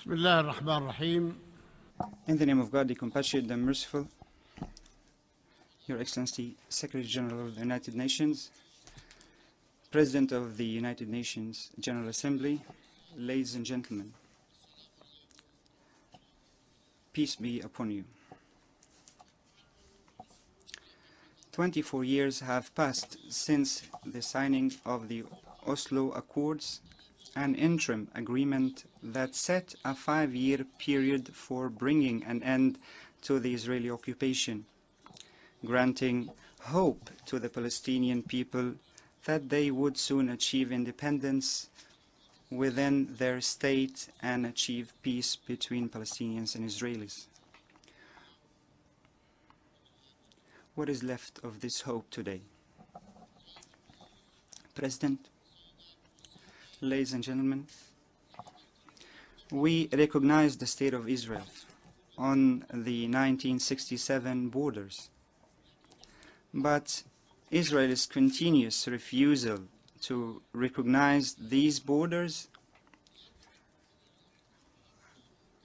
بسم الله الرحمن الرحيم. In the name of God, the Compassionate, the Merciful, Your Excellency, Secretary General of the United Nations, President of the United Nations General Assembly, ladies and gentlemen, peace be upon you. 24 years have passed since the signing of the Oslo Accords, an interim agreement that set a 5-year period for bringing an end to the Israeli occupation, granting hope to the Palestinian people that they would soon achieve independence within their state and achieve peace between Palestinians and Israelis. What is left of this hope today? President, ladies and gentlemen, we recognize the State of Israel on the 1967 borders, but Israel's continuous refusal to recognize these borders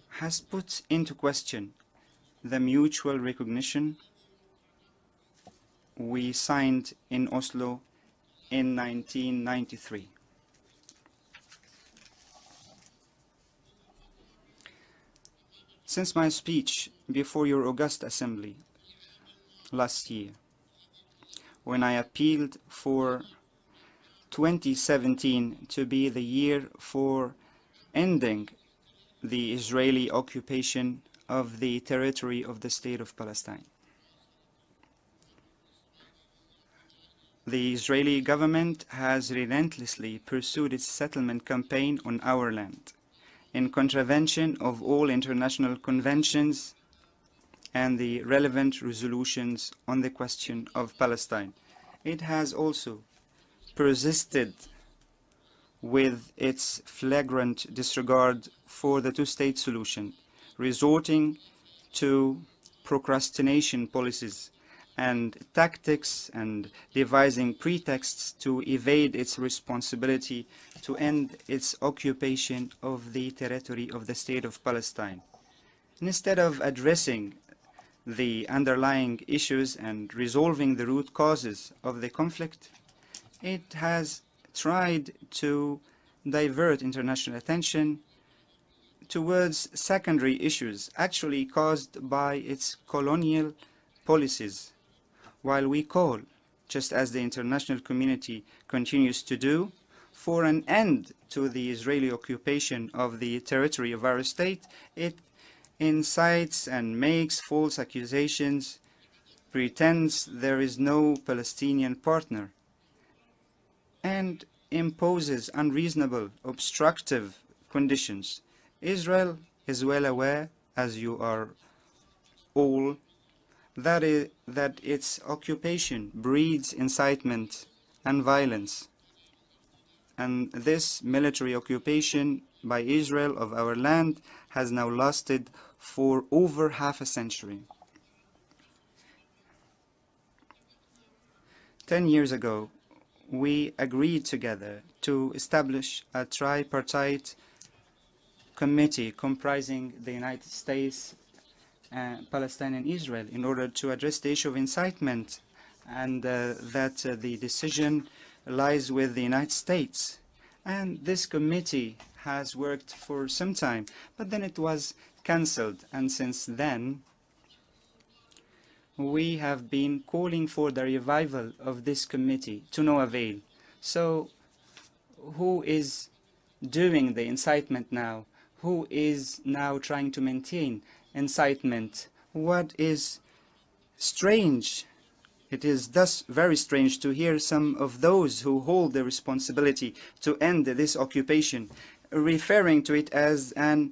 has put into question the mutual recognition we signed in Oslo in 1993. Since my speech before your august assembly last year, when I appealed for 2017 to be the year for ending the Israeli occupation of the territory of the State of Palestine, the Israeli government has relentlessly pursued its settlement campaign on our land, in contravention of all international conventions and the relevant resolutions on the question of Palestine. It has also persisted with its flagrant disregard for the two-state solution, resorting to procrastination policies and tactics and devising pretexts to evade its responsibility to end its occupation of the territory of the State of Palestine. Instead of addressing the underlying issues and resolving the root causes of the conflict, it has tried to divert international attention towards secondary issues actually caused by its colonial policies, while we call, just as the international community continues to do, for an end to the Israeli occupation of the territory of our state, it incites and makes false accusations, pretends there is no Palestinian partner, and imposes unreasonable, obstructive conditions. Israel is well aware, as you are all, that its occupation breeds incitement and violence. And this military occupation by Israel of our land has now lasted for over half a century. 10 years ago, we agreed together to establish a tripartite committee comprising the United States, Palestine and Israel in order to address the issue of incitement, and that the decision lies with the United States. And this committee has worked for some time, but then it was cancelled, and since then we have been calling for the revival of this committee to no avail. So who is doing the incitement now? Who is now trying to maintain incitement? What is strange? It is thus very strange to hear some of those who hold the responsibility to end this occupation referring to it as a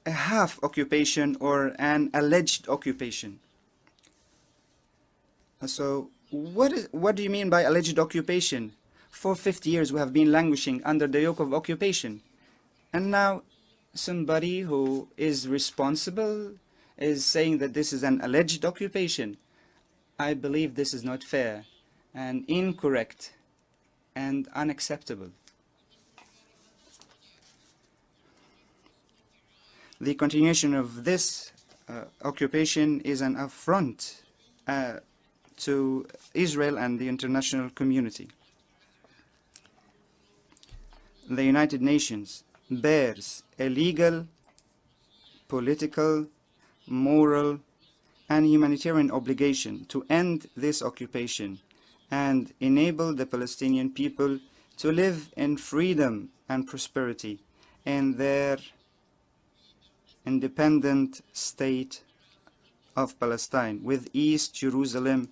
half occupation or an alleged occupation. So what do you mean by alleged occupation? For 50 years we have been languishing under the yoke of occupation, and now somebody who is responsible is saying that this is an alleged occupation. I believe this is not fair and incorrect and unacceptable. The continuation of this occupation is an affront to Israel and the international community. The United Nations bears a legal, political, moral, and humanitarian obligation to end this occupation and enable the Palestinian people to live in freedom and prosperity in their independent state of Palestine, with East Jerusalem,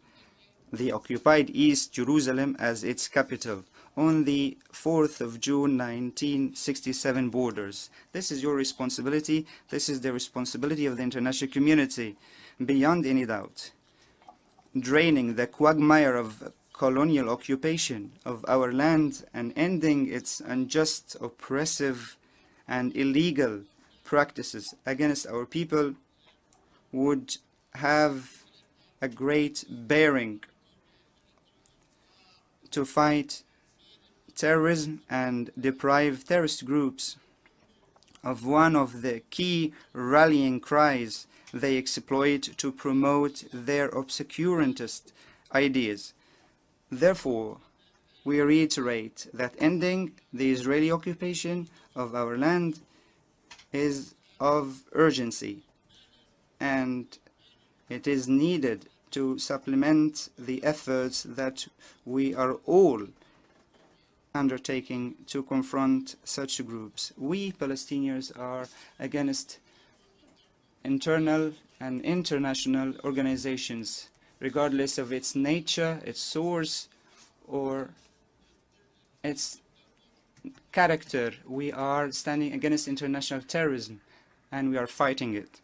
the occupied East Jerusalem, as its capital, on the 4th of June 1967 borders. This is your responsibility. This is the responsibility of the international community, beyond any doubt. Draining the quagmire of colonial occupation of our land and ending its unjust, oppressive, and illegal practices against our people would have a great bearing to fight terrorism and deprive terrorist groups of one of the key rallying cries they exploit to promote their obscurantist ideas. Therefore, we reiterate that ending the Israeli occupation of our land is of urgency, and it is needed to supplement the efforts that we are all undertaking to confront such groups. We Palestinians are against internal and international organizations, regardless of its nature, its source, or its character. We are standing against international terrorism, and we are fighting it.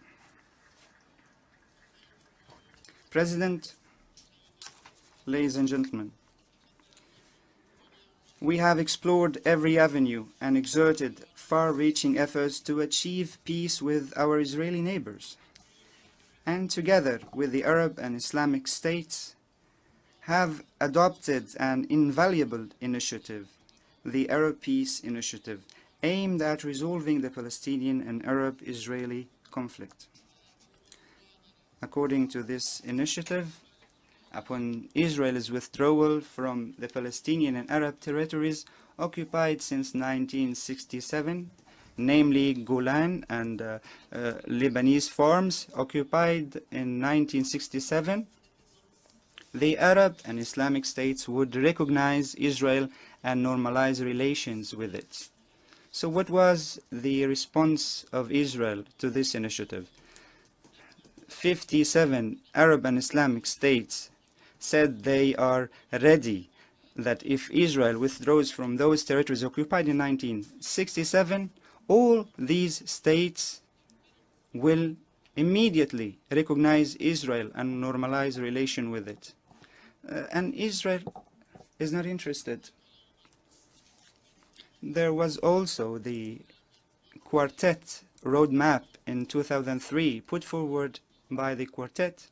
President, ladies and gentlemen, we have explored every avenue and exerted far-reaching efforts to achieve peace with our Israeli neighbors, and together with the Arab and Islamic states have adopted an invaluable initiative, the Arab Peace Initiative, aimed at resolving the Palestinian and Arab-Israeli conflict. According to this initiative, upon Israel's withdrawal from the Palestinian and Arab territories occupied since 1967, namely Golan and Lebanese farms occupied in 1967, the Arab and Islamic states would recognize Israel and normalize relations with it. So what was the response of Israel to this initiative? 57 Arab and Islamic states said they are ready, that if Israel withdraws from those territories occupied in 1967, all these states will immediately recognize Israel and normalize relation with it. And Israel is not interested. There was also the Quartet roadmap in 2003 put forward by the Quartet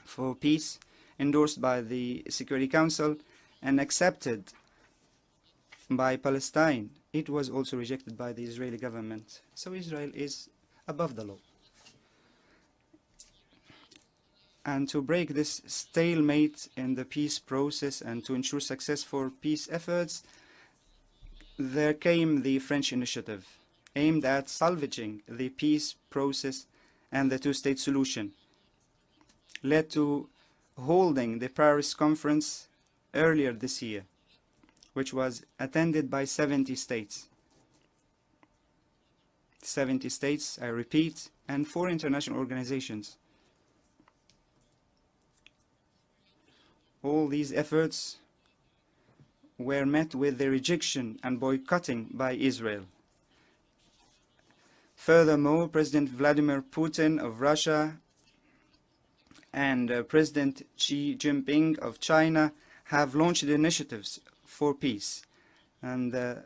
for Peace, endorsed by the Security Council and accepted by Palestine. It was also rejected by the Israeli government. So Israel is above the law. And to break this stalemate in the peace process and to ensure success for peace efforts, there came the French initiative, aimed at salvaging the peace process and the two-state solution, led to holding the Paris conference earlier this year, which was attended by 70 states. 70 states, I repeat, and 4 international organizations. All these efforts were met with the rejection and boycotting by Israel. Furthermore, President Vladimir Putin of Russia and President Xi Jinping of China have launched initiatives for peace. And the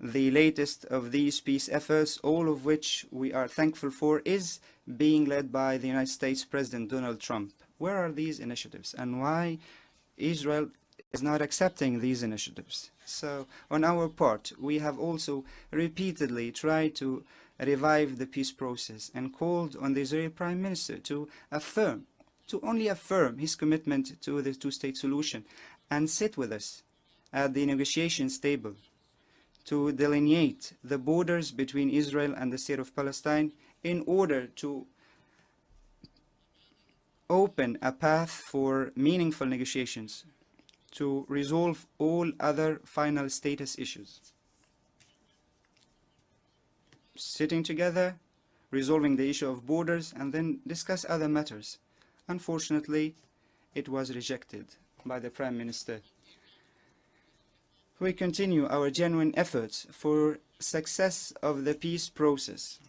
latest of these peace efforts, all of which we are thankful for, is being led by the United States President Donald Trump. Where are these initiatives, and why Israel is not accepting these initiatives. So on our part, we have also repeatedly tried to revive the peace process and called on the Israeli Prime Minister to only affirm his commitment to the two-state solution and sit with us at the negotiations table to delineate the borders between Israel and the state of Palestine in order to open a path for meaningful negotiations to resolve all other final status issues. Sitting together, resolving the issue of borders, and then discuss other matters. Unfortunately, it was rejected by the Prime Minister. We continue our genuine efforts for success of the peace process.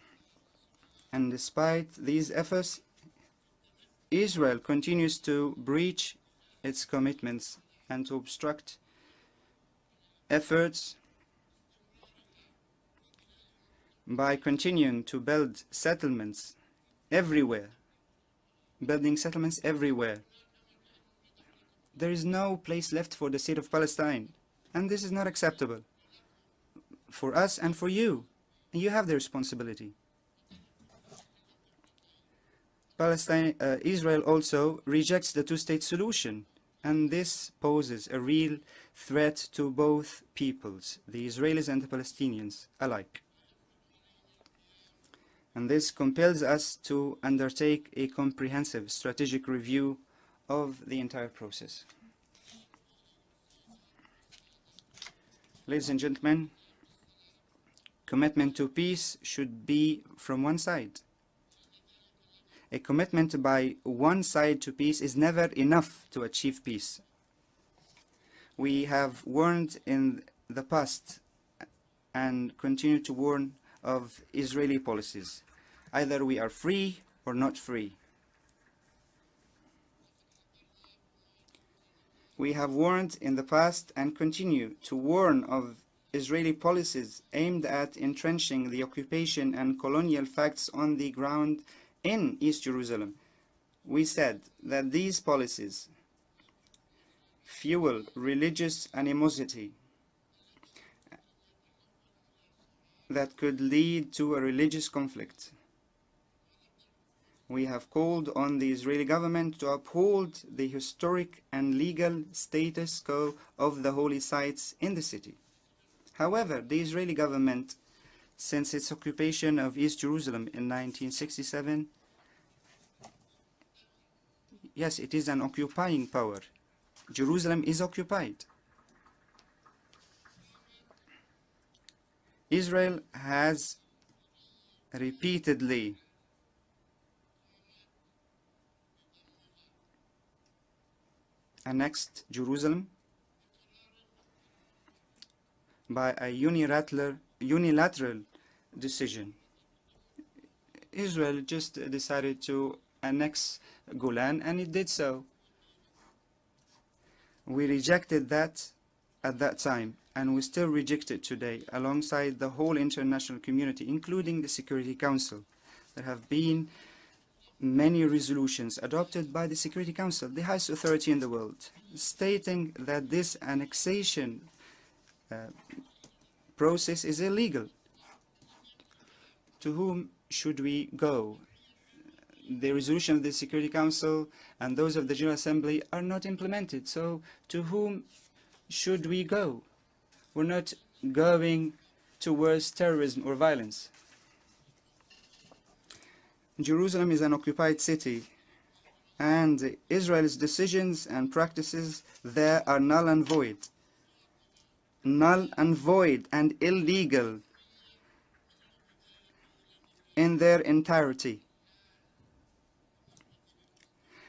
And despite these efforts, Israel continues to breach its commitments and to obstruct efforts by continuing to build settlements everywhere, building settlements everywhere. There is no place left for the state of Palestine, and this is not acceptable for us and for you. You have the responsibility. Israel also rejects the two-state solution, and this poses a real threat to both peoples, the Israelis and the Palestinians alike. And this compels us to undertake a comprehensive strategic review of the entire process. Ladies and gentlemen, commitment to peace should be from one side. A commitment by one side to peace is never enough to achieve peace. We have warned in the past and continue to warn of Israeli policies. Either we are free or not free. We have warned in the past and continue to warn of Israeli policies aimed at entrenching the occupation and colonial facts on the ground in East Jerusalem. We said that these policies fuel religious animosity that could lead to a religious conflict. We have called on the Israeli government to uphold the historic and legal status quo of the holy sites in the city. However, the Israeli government, since its occupation of East Jerusalem in 1967, yes, it is an occupying power. Jerusalem is occupied. Israel has repeatedly annexed Jerusalem by a unilateral decision. Israel just decided to annex Golan, and it did so. We rejected that at that time, and we still reject it today, alongside the whole international community, including the Security Council. There have been many resolutions adopted by the Security Council, the highest authority in the world, stating that this annexation process is illegal. To whom should we go? The resolution of the Security Council and those of the General Assembly are not implemented, so to whom should we go? We're not going towards terrorism or violence. Jerusalem is an occupied city, and Israel's decisions and practices there are null and void. Null and void and illegal in their entirety.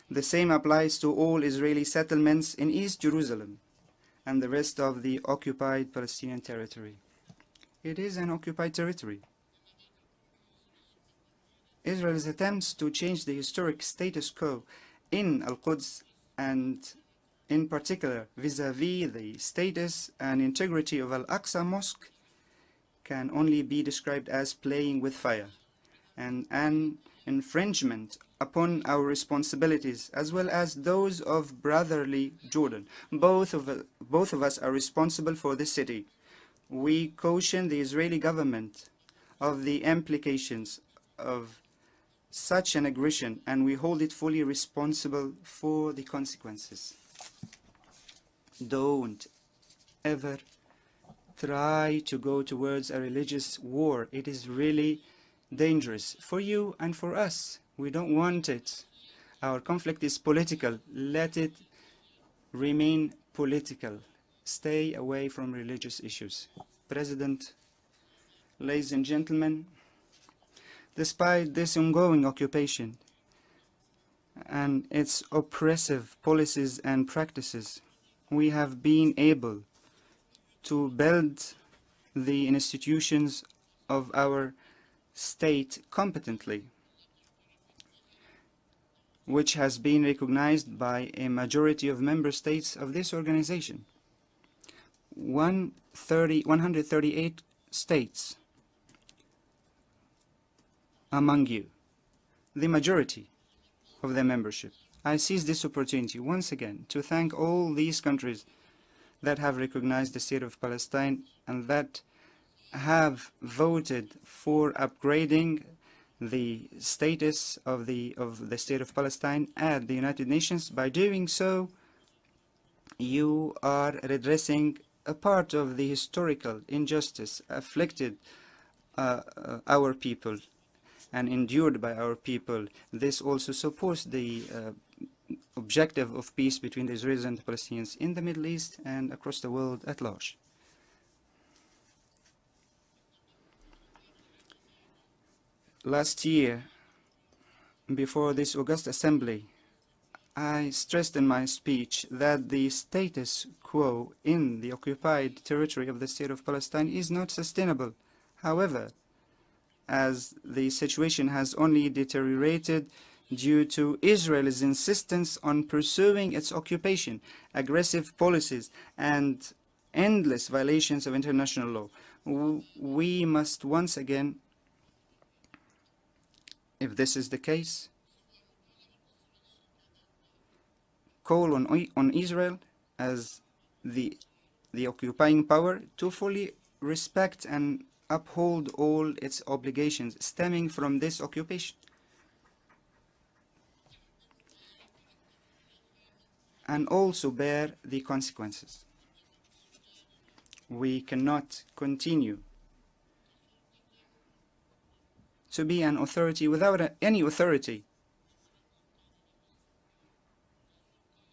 The same applies to all Israeli settlements in East Jerusalem and the rest of the occupied Palestinian territory. It is an occupied territory. Israel's attempts to change the historic status quo in Al-Quds, and in particular vis-à-vis the status and integrity of Al-Aqsa Mosque, can only be described as playing with fire and an infringement upon our responsibilities as well as those of brotherly Jordan. Both of us are responsible for this city. We caution the Israeli government of the implications of such an aggression, and we hold it fully responsible for the consequences. Don't ever try to go towards a religious war. It is really dangerous for you and for us. We don't want it. Our conflict is political. Let it remain political. Stay away from religious issues. President, ladies and gentlemen, despite this ongoing occupation and its oppressive policies and practices, we have been able to build the institutions of our state competently, which has been recognized by a majority of member states of this organization. 138 states among you, the majority of their membership. I seize this opportunity once again to thank all these countries that have recognized the state of Palestine and that have voted for upgrading the status of the state of Palestine at the United Nations. By doing so, you are redressing a part of the historical injustice afflicted our people and endured by our people. This also supports the objective of peace between the Israelis and the Palestinians in the Middle East and across the world at large. Last year, before this August Assembly, I stressed in my speech that the status quo in the occupied territory of the state of Palestine is not sustainable. However, as the situation has only deteriorated due to Israel's insistence on pursuing its occupation, aggressive policies, and endless violations of international law, we must once again, if this is the case, call on Israel as the occupying power to fully respect and uphold all its obligations stemming from this occupation, and also bear the consequences. We cannot continue to be an authority without any authority.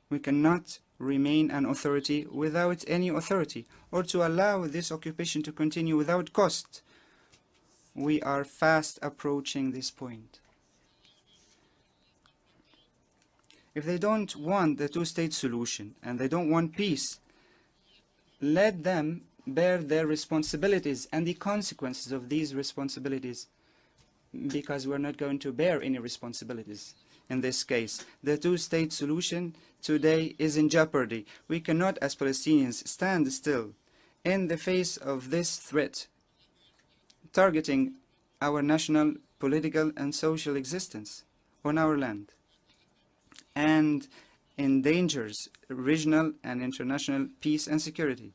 We cannot remain an authority without any authority, or to allow this occupation to continue without cost. We are fast approaching this point. If they don't want the two-state solution and they don't want peace, let them bear their responsibilities and the consequences of these responsibilities, because we're not going to bear any responsibilities. In this case, the two-state solution today is in jeopardy. We cannot, as Palestinians, stand still in the face of this threat targeting our national, political, and social existence on our land, and endangers regional and international peace and security.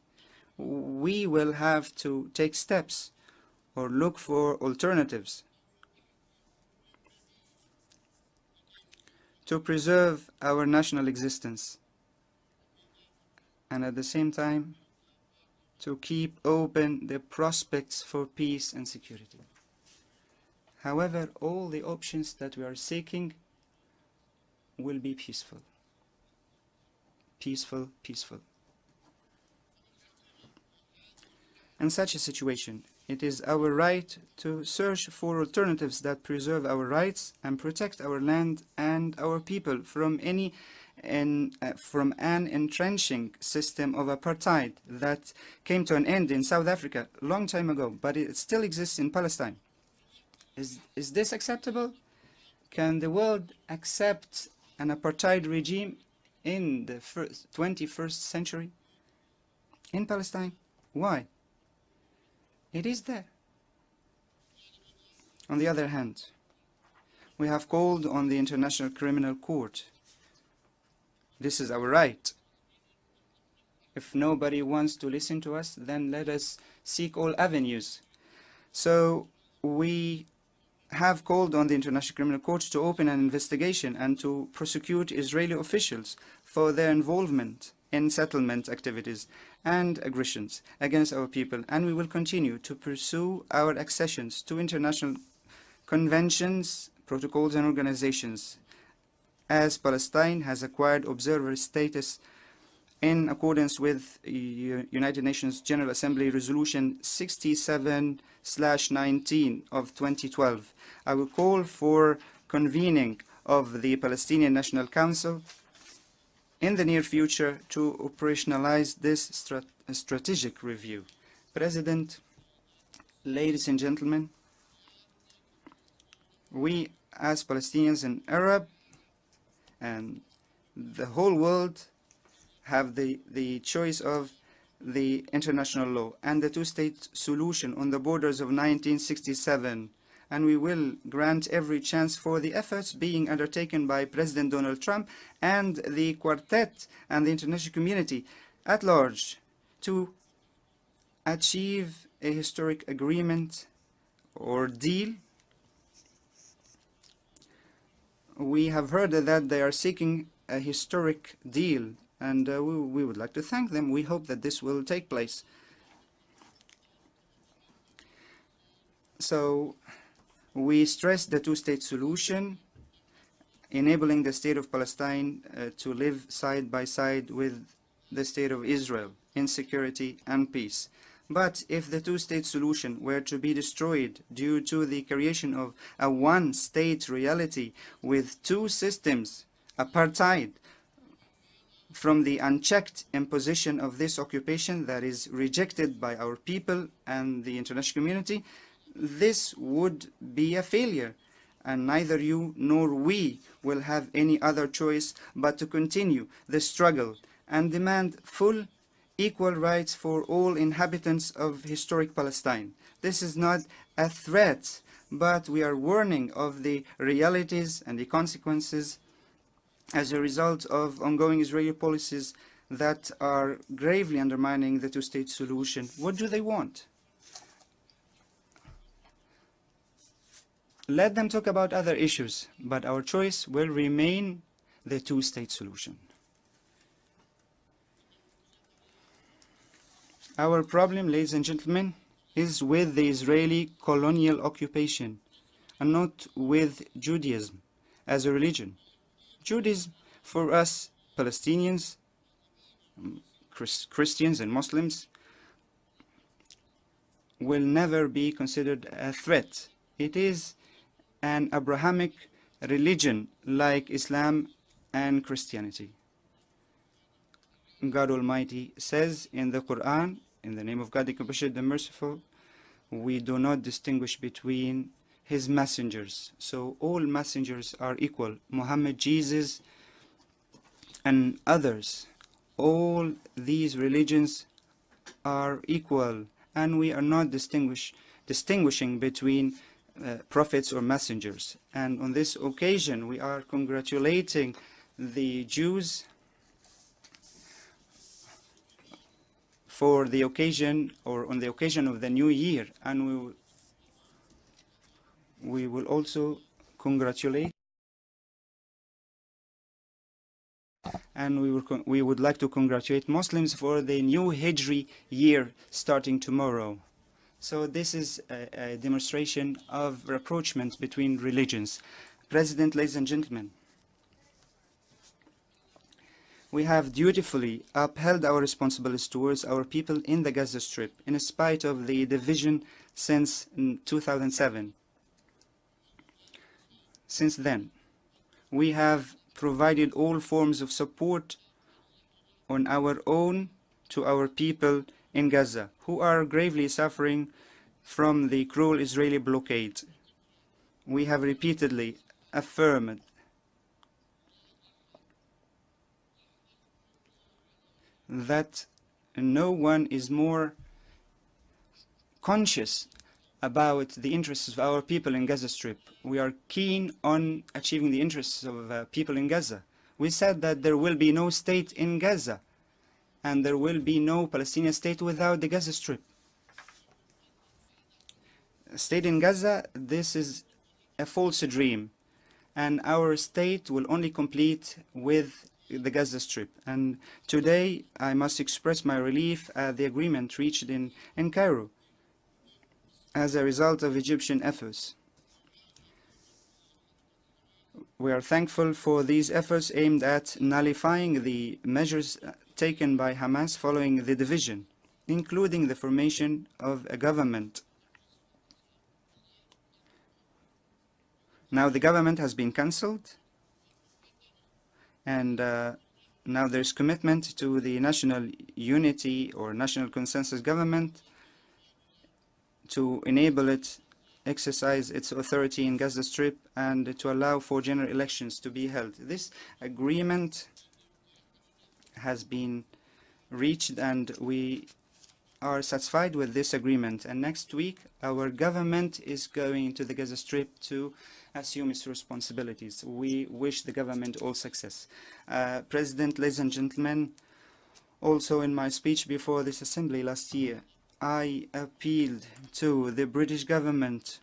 We will have to take steps or look for alternatives to preserve our national existence, and at the same time to keep open the prospects for peace and security. However, all the options that we are seeking will be peaceful. Peaceful, peaceful. In such a situation, it is our right to search for alternatives that preserve our rights and protect our land and our people from an entrenching system of apartheid that came to an end in South Africa a long time ago, but it still exists in Palestine. Is this acceptable? Can the world accept an apartheid regime in the 21st century in Palestine? Why? It is there. On the other hand, We have called on the International Criminal Court. This is our right. If nobody wants to listen to us, then let us seek all avenues. So we have called on the International Criminal Court to open an investigation and to prosecute Israeli officials for their involvement in settlement activities and aggressions against our people. And we will continue to pursue our accessions to international conventions, protocols, and organizations, as Palestine has acquired observer status in accordance with United Nations General Assembly Resolution 67/19 of 2012. I will call for convening of the Palestinian National Council in the near future to operationalize this strategic review. President, ladies and gentlemen, we as Palestinians and Arab and the whole world have the choice of the international law and the two-state solution on the borders of 1967, and we will grant every chance for the efforts being undertaken by President Donald Trump and the quartet and the international community at large to achieve a historic agreement or deal. We have heard that they are seeking a historic deal, and we would like to thank them. We hope that this will take place. So we stress the two-state solution, enabling the state of Palestine to live side by side with the state of Israel in security and peace. But if the two-state solution were to be destroyed due to the creation of a one-state reality with two systems, apartheid, from the unchecked imposition of this occupation that is rejected by our people and the international community, this would be a failure, and neither you nor we will have any other choice but to continue the struggle and demand full equal rights for all inhabitants of historic Palestine. This is not a threat, but we are warning of the realities and the consequences as a result of ongoing Israeli policies that are gravely undermining the two-state solution. What do they want? Let them talk about other issues, but our choice will remain the two-state solution. Our problem, ladies and gentlemen, is with the Israeli colonial occupation and not with Judaism as a religion. Judaism, for us Palestinians, Christians and Muslims, will never be considered a threat. It is an Abrahamic religion like Islam and Christianity. God Almighty says in the Quran, in the name of God, the Compassionate, the Merciful, we do not distinguish between His messengers. So all messengers are equal. Muhammad, Jesus, and others. All these religions are equal, and we are not distinguishing between prophets or messengers. And on this occasion, we are congratulating the Jews for the occasion, or on the occasion of the new year, and we will also congratulate, and we would like to congratulate Muslims for the new Hijri year starting tomorrow. So this is a demonstration of rapprochement between religions. President, ladies and gentlemen, we have dutifully upheld our responsibilities towards our people in the Gaza Strip in spite of the division since 2007. Since then, we have provided all forms of support on our own to our people in Gaza, who are gravely suffering from the cruel Israeli blockade. We have repeatedly affirmed that no one is more conscious about the interests of our people in Gaza Strip. We are keen on achieving the interests of people in Gaza. We said that there will be no state in Gaza, and there will be no Palestinian state without the Gaza Strip. A state in Gaza, this is a false dream, and our state will only complete with the Gaza Strip. And today I must express my relief at the agreement reached in Cairo as a result of Egyptian efforts. We are thankful for these efforts aimed at nullifying the measures taken by Hamas following the division, including the formation of a government. Now the government has been cancelled, and now there's commitment to the national unity or national consensus government to enable it exercise its authority in Gaza Strip and to allow for general elections to be held. This agreement has been reached and we are satisfied with this agreement. And next week our government is going to the Gaza Strip to assume its responsibilities. We wish the government all success. President, ladies and gentlemen, also in my speech before this assembly last year, I appealed to the British government,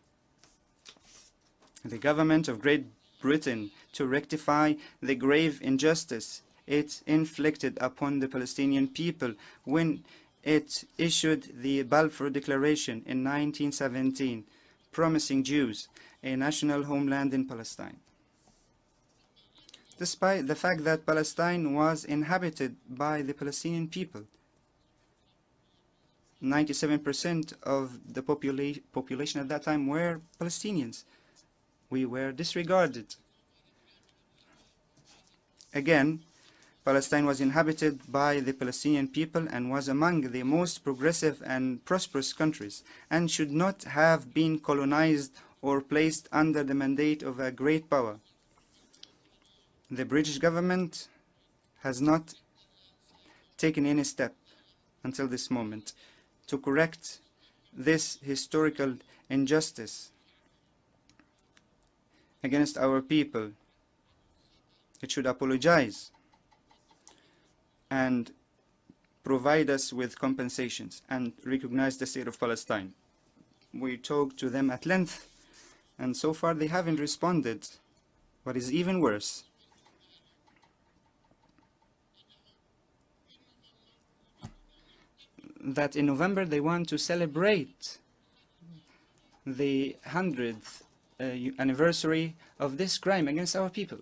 the government of Great Britain, to rectify the grave injustice it inflicted upon the Palestinian people when it issued the Balfour Declaration in 1917, promising Jews a national homeland in Palestine. Despite the fact that Palestine was inhabited by the Palestinian people, 97% of the population at that time were Palestinians. We were disregarded. Again, Palestine was inhabited by the Palestinian people and was among the most progressive and prosperous countries and should not have been colonized or placed under the mandate of a great power. The British government has not taken any step until this moment to correct this historical injustice against our people. It should apologize and provide us with compensations and recognize the state of Palestine. We talked to them at length, and so far they haven't responded. What is even worse, that in November they want to celebrate the 100th anniversary of this crime against our people.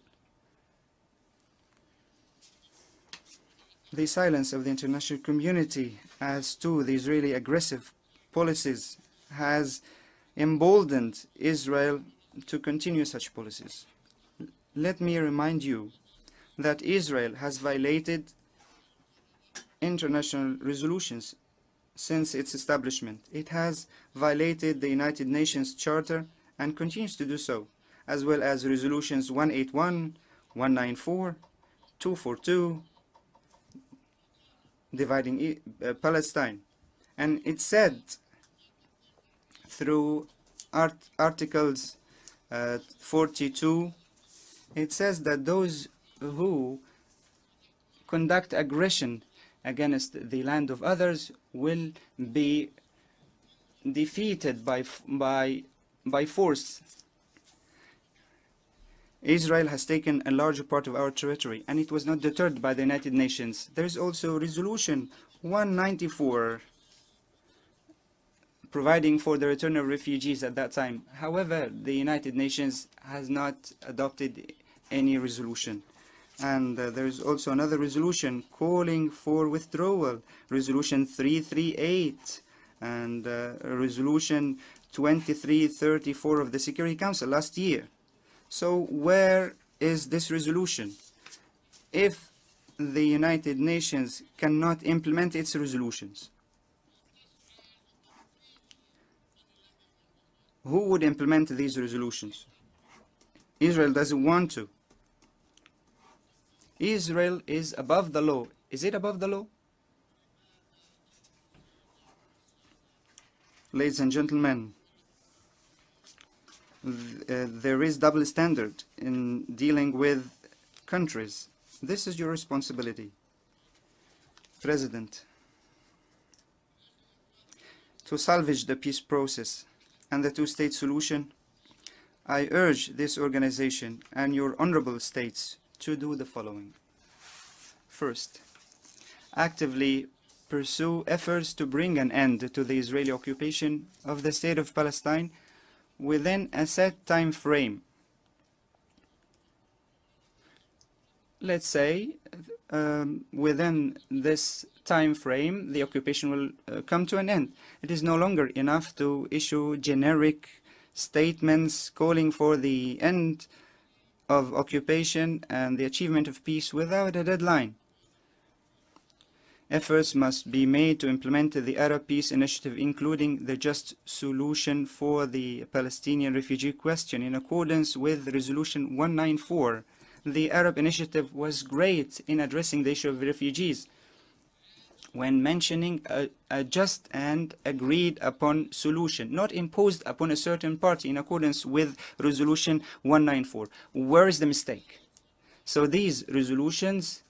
The silence of the international community as to the Israeli aggressive policies has emboldened Israel to continue such policies. Let me remind you that Israel has violated international resolutions since its establishment. It has violated the United Nations Charter and continues to do so, as well as resolutions 181, 194, 242, dividing Palestine. And it said through Articles 42, it says that those who conduct aggression against the land of others will be defeated by force. Israel has taken a larger part of our territory, and it was not deterred by the United Nations. There is also Resolution 194, providing for the return of refugees at that time. However, the United Nations has not adopted any resolution. And there is also another resolution calling for withdrawal, Resolution 338, and Resolution 2334 of the Security Council last year. So where is this resolution? If the United Nations cannot implement its resolutions, who would implement these resolutions? Israel doesn't want to. Israel is above the law. Is it above the law? Ladies and gentlemen, there is double standard in dealing with countries. This is your responsibility. President, to salvage the peace process and the two-state solution, I urge this organization and your honorable states to do the following. First, actively pursue efforts to bring an end to the Israeli occupation of the state of Palestine within a set time frame. Let's say within this time frame the occupation will come to an end. It is no longer enough to issue generic statements calling for the end of occupation and the achievement of peace without a deadline. Efforts must be made to implement the Arab Peace Initiative, including the just solution for the Palestinian refugee question in accordance with Resolution 194. The Arab Initiative was great in addressing the issue of refugees when mentioning a just and agreed upon solution, not imposed upon a certain party in accordance with Resolution 194. Where is the mistake? So these resolutions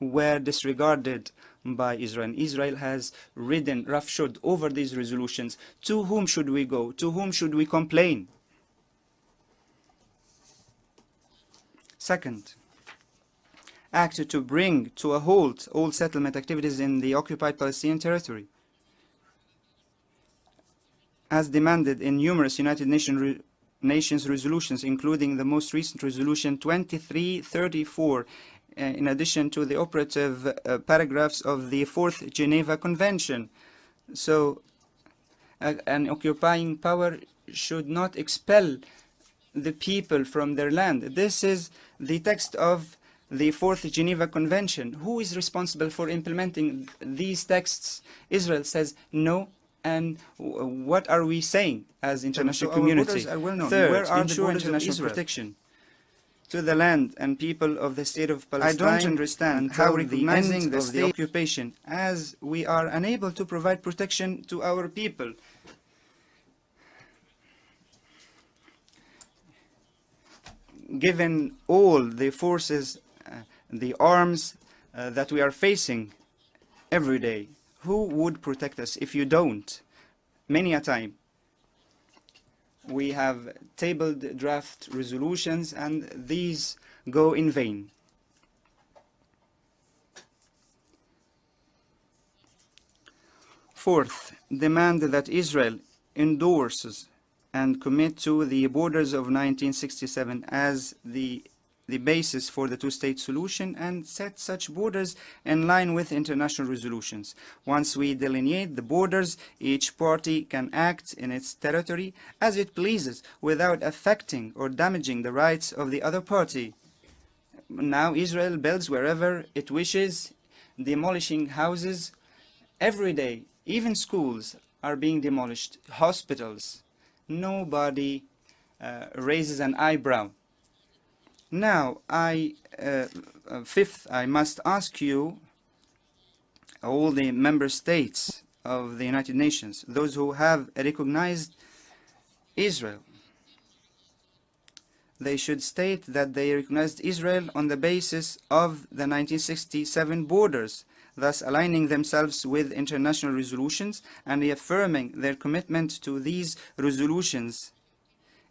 were disregarded by Israel. Israel has ridden roughshod over these resolutions. To whom should we go? To whom should we complain? Second, act to bring to a halt all settlement activities in the occupied Palestinian territory, as demanded in numerous United Nations resolutions, including the most recent resolution 2334, in addition to the operative paragraphs of the Fourth Geneva Convention. So an occupying power should not expel the people from their land. This is the text of the Fourth Geneva Convention. Who is responsible for implementing these texts? Israel says no. And what are we saying as international community? Third, where are ensure international protection to the land and people of the state of Palestine. I don't understand how recognizing the occupation, as we are unable to provide protection to our people. Given all the forces, the arms that we are facing every day, who would protect us if you don't? Many a time we have tabled draft resolutions and these go in vain. Fourth, demand that Israel endorses and commit to the borders of 1967 as the basis for the two-state solution, and set such borders in line with international resolutions. Once we delineate the borders, each party can act in its territory as it pleases without affecting or damaging the rights of the other party. Now Israel builds wherever it wishes, demolishing houses every day. Even schools are being demolished, hospitals. Nobody raises an eyebrow. Now, fifth, I must ask you, all the member states of the United Nations, those who have recognized Israel, they should state that they recognized Israel on the basis of the 1967 borders, thus aligning themselves with international resolutions and reaffirming their commitment to these resolutions.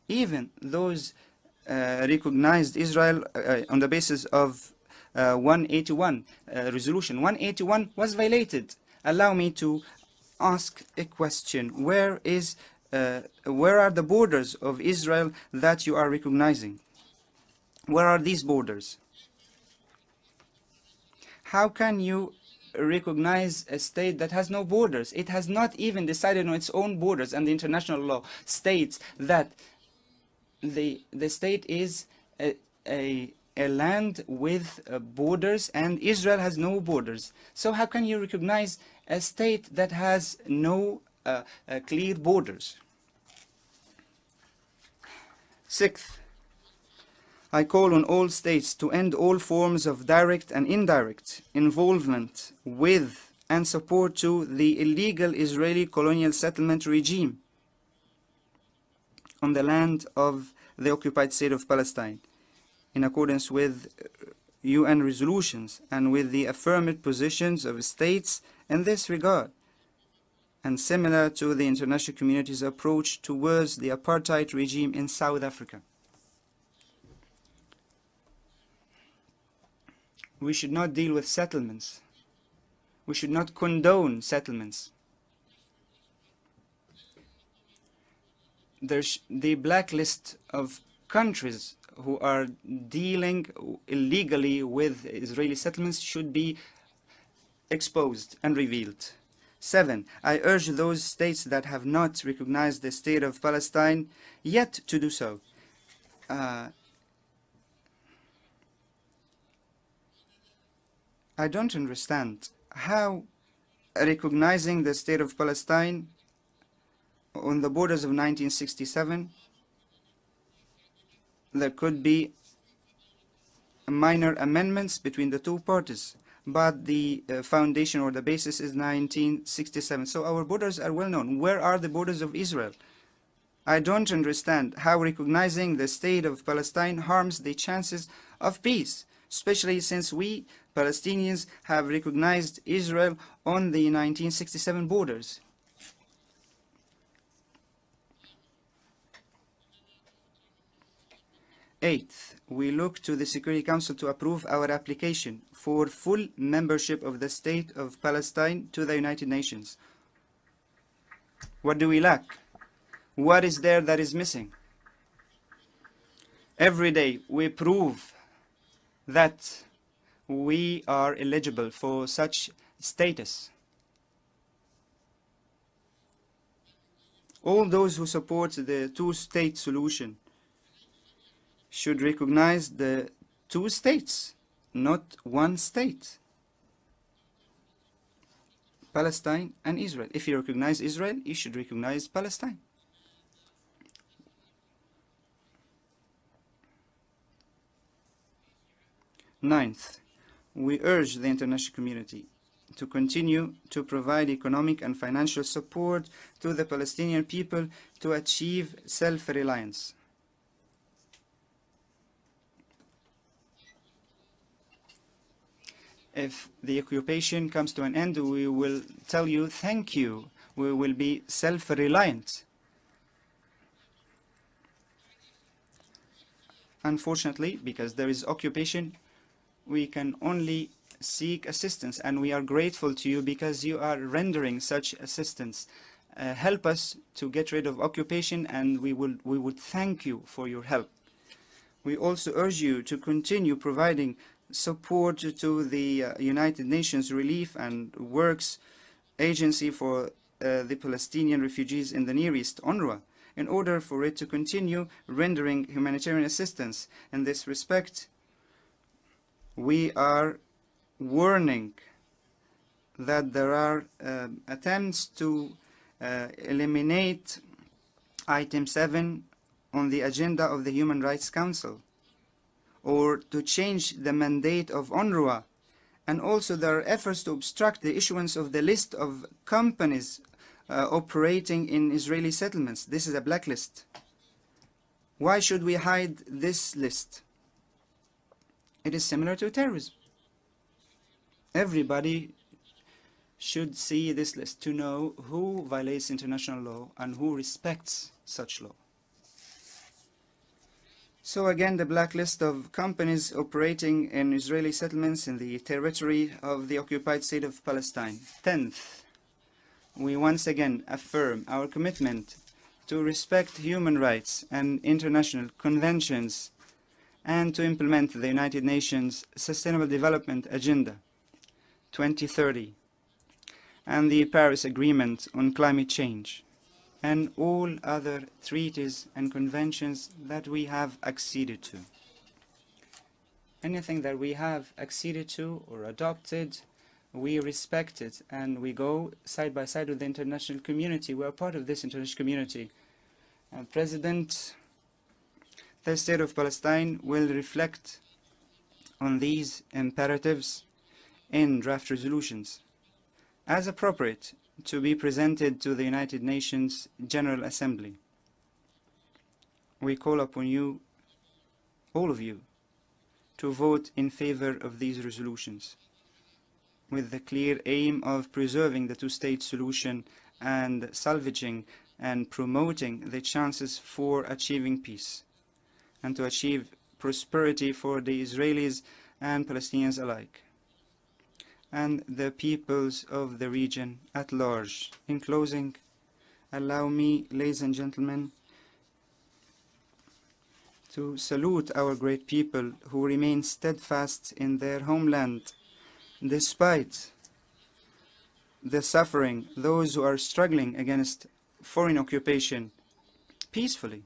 Even those recognized Israel on the basis of 181 resolution. 181 was violated. Allow me to ask a question. Where are the borders of Israel that you are recognizing? Where are these borders? How can you recognize a state that has no borders? It has not even decided on its own borders, and the international law states that the state is a land with borders, and Israel has no borders. So how can you recognize a state that has no clear borders? Sixth, I call on all states to end all forms of direct and indirect involvement with and support to the illegal Israeli colonial settlement regime. on the land of the occupied state of Palestine, in accordance with UN resolutions and with the affirmative positions of states in this regard, and similar to the international community's approach towards the apartheid regime in South Africa. We should not deal with settlements. We should not condone settlements. The blacklist of countries who are dealing illegally with Israeli settlements should be exposed and revealed. 7. I urge those states that have not recognized the state of Palestine yet to do so. I don't understand how recognizing the state of Palestine on the borders of 1967, there could be minor amendments between the two parties, but the foundation or the basis is 1967. So our borders are well known. Where are the borders of Israel? I don't understand how recognizing the state of Palestine harms the chances of peace, especially since we Palestinians have recognized Israel on the 1967 borders. Eighth, we look to the Security Council to approve our application for full membership of the State of Palestine to the United Nations. What do we lack? What is there that is missing? Every day we prove that we are eligible for such status. All those who support the two-state solution should recognize the two states, not one state. Palestine and Israel. If you recognize Israel, you should recognize Palestine. Ninth, we urge the international community to continue to provide economic and financial support to the Palestinian people to achieve self-reliance. If the occupation comes to an end, we will tell you thank you. We will be self-reliant. Unfortunately, because there is occupation, we can only seek assistance, and we are grateful to you because you are rendering such assistance. Help us to get rid of occupation, and we would thank you for your help. We also urge you to continue providing support to the United Nations Relief and Works Agency for the Palestinian refugees in the Near East, UNRWA, in order for it to continue rendering humanitarian assistance. In this respect, we are warning that there are attempts to eliminate item 7 on the agenda of the Human Rights Council, or to change the mandate of UNRWA. And also there are efforts to obstruct the issuance of the list of companies operating in Israeli settlements. This is a blacklist. Why should we hide this list? It is similar to terrorism. Everybody should see this list to know who violates international law and who respects such law. So again, the blacklist of companies operating in Israeli settlements in the territory of the occupied state of Palestine. 10th, we once again affirm our commitment to respect human rights and international conventions and to implement the United Nations Sustainable Development Agenda 2030 and the Paris Agreement on Climate Change, and all other treaties and conventions that we have acceded to. Anything that we have acceded to or adopted, we respect it, and we go side by side with the international community. We are part of this international community. President, the State of Palestine will reflect on these imperatives in draft resolutions as appropriate to be presented to the United Nations General Assembly. we call upon you, all of you, to vote in favor of these resolutions, with the clear aim of preserving the two-state solution and salvaging and promoting the chances for achieving peace, and to achieve prosperity for the Israelis and Palestinians alike, and the peoples of the region at large. In closing, allow me, ladies and gentlemen, to salute our great people who remain steadfast in their homeland despite the suffering, those who are struggling against foreign occupation peacefully.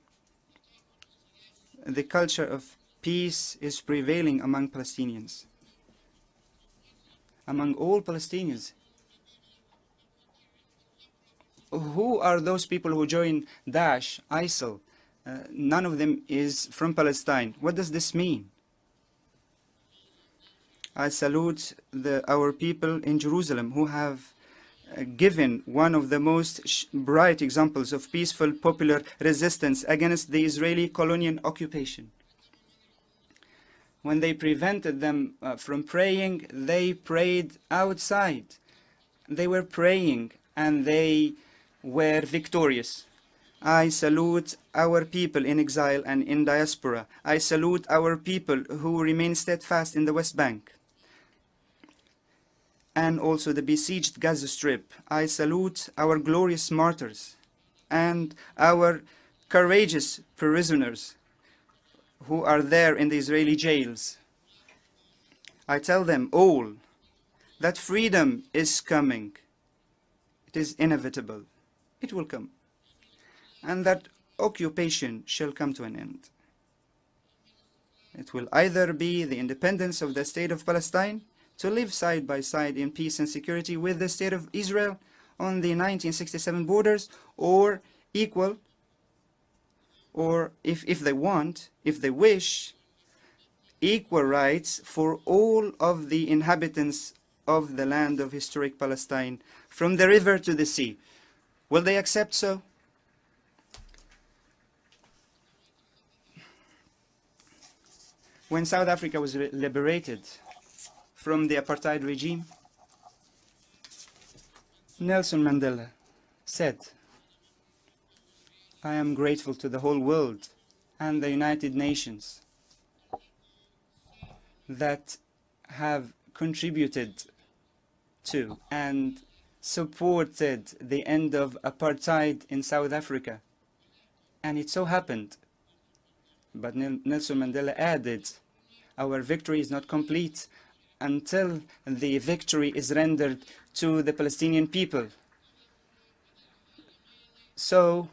The culture of peace is prevailing among Palestinians, among all Palestinians. Who are those people who join Daesh, ISIL? None of them is from Palestine. What does this mean? I salute our people in Jerusalem who have given one of the most bright examples of peaceful popular resistance against the Israeli colonial occupation. When they prevented them from praying, they prayed outside. They were praying and they were victorious. I salute our people in exile and in diaspora. I salute our people who remain steadfast in the West Bank and also the besieged Gaza Strip. I salute our glorious martyrs and our courageous prisoners who are there in the Israeli jails. I tell them all that freedom is coming. It is inevitable. It will come. And that occupation shall come to an end. It will either be the independence of the state of Palestine to live side by side in peace and security with the state of Israel on the 1967 borders, or equal, or if they want, if they wish, equal rights for all of the inhabitants of the land of historic Palestine, from the river to the sea. Will they accept so? When South Africa was liberated from the Apartheid regime, Nelson Mandela said, "I am grateful to the whole world and the United Nations that have contributed to and supported the end of apartheid in South Africa." And it so happened. But Nelson Mandela added, "Our victory is not complete until the victory is rendered to the Palestinian people." So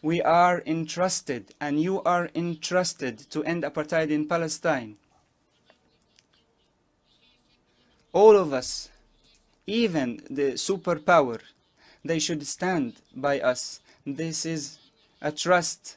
we are entrusted, and you are entrusted, to end apartheid in Palestine. All of us, even the superpower, they should stand by us. This is a trust